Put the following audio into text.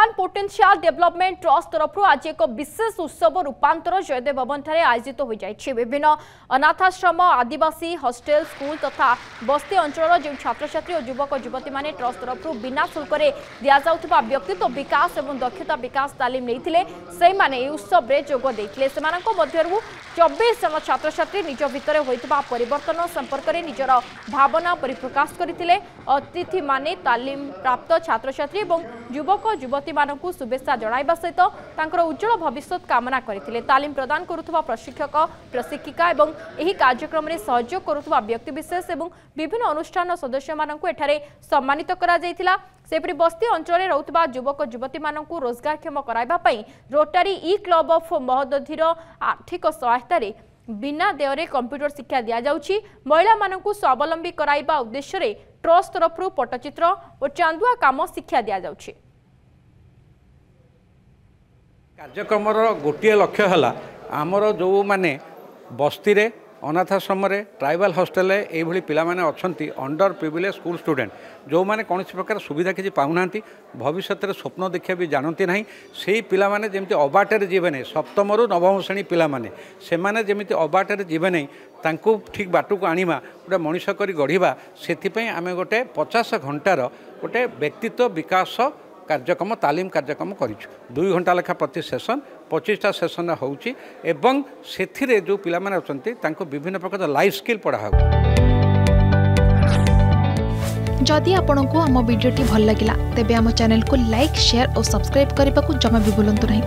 युवान potential development trust तरफ आज एक विशेष उत्सव रूपांतर जयदेव भवन ठारे आयोजित हो जाइछि। विभिन्न अनाथाश्रम आदिवासी हॉस्टेल स्कूल तथा बस्ती अंचल जो छात्र छात्री और युवक युवती माने ट्रस्ट तरफ बिना शुल्क दिया जाउथबा व्यक्तित्व विकास और दक्षता विकास तालीम नैथिले से माने उत्सव रे जोग दैथिले। सेमानक मध्यरु 24 जन छात्र छात्री निज भितर होइतबा परिवर्तन संपर्क में निजर भावना परिप्रकाश करथिले। अतिथि माने तालीम प्राप्त छात्र छात्री और युवक युवती मानकु शुभेच्छा जणाइबा सहित तांकर उज्जवल भविष्य कामना करथिले। तालीम प्रदान करुथबा प्रशिक्षक प्रशिक्षिका और एही कार्यक्रम में सहयोग करुथबा व्यक्तिविशेष और विभिन्न अनुष्ठान सदस्य मानकु एठारे सम्मानित करा जायतिला। सेपरि बस्ती अंचल में रोकथबा युवक युवती मानकु रोजगारक्षम कराइबा पई रोटारी ई क्लब ऑफ महोदधिर आर्थिक सहायता बिना देयरे कंप्यूटर शिक्षा दिया जाउछि। महिला मानकु स्वावलंबी कराइबा उद्देश्य रे ट्रस्ट तरफ पट्टचित्र और चांदुआ काम शिक्षा दिया जाउछि। कार्यक्रम गोटे लक्ष्य है आमर जो माने बस्ती रे अनाथाश्रम ट्राइबल हॉस्टेल ये पिला माने अच्छी अंडर प्रिविलेज स्कूल स्टूडेंट जो माने कौन प्रकार सुविधा किसी पाऊना भविष्य में स्वप्न देखा भी जानती ना से पिला माने जमी अबाटे जीवे नहीं सप्तम रु नवम श्रेणी पिला माने से माने जमी अबाटे जीवे नहीं तांको ठीक बाट को आनिबा गोटे मनीष कर गढ़ा से आम गोटे 50 घंटार गोटे व्यक्तित्व विकास कार्यक्रम तालीम कार्यक्रम करिछु। 2 घंटा लेखा प्रति सेशन 25टा सेशन होउची एवं सेथिरे जो पिला माने अछंती तांको विभिन्न प्रकार लाइफ स्किल पढ़ा हो। जदि आपंक आम भिडी भल लगा तेब आम चैनल को लाइक शेयर और सब्सक्राइब करने को जमा भी भूलु नहीं।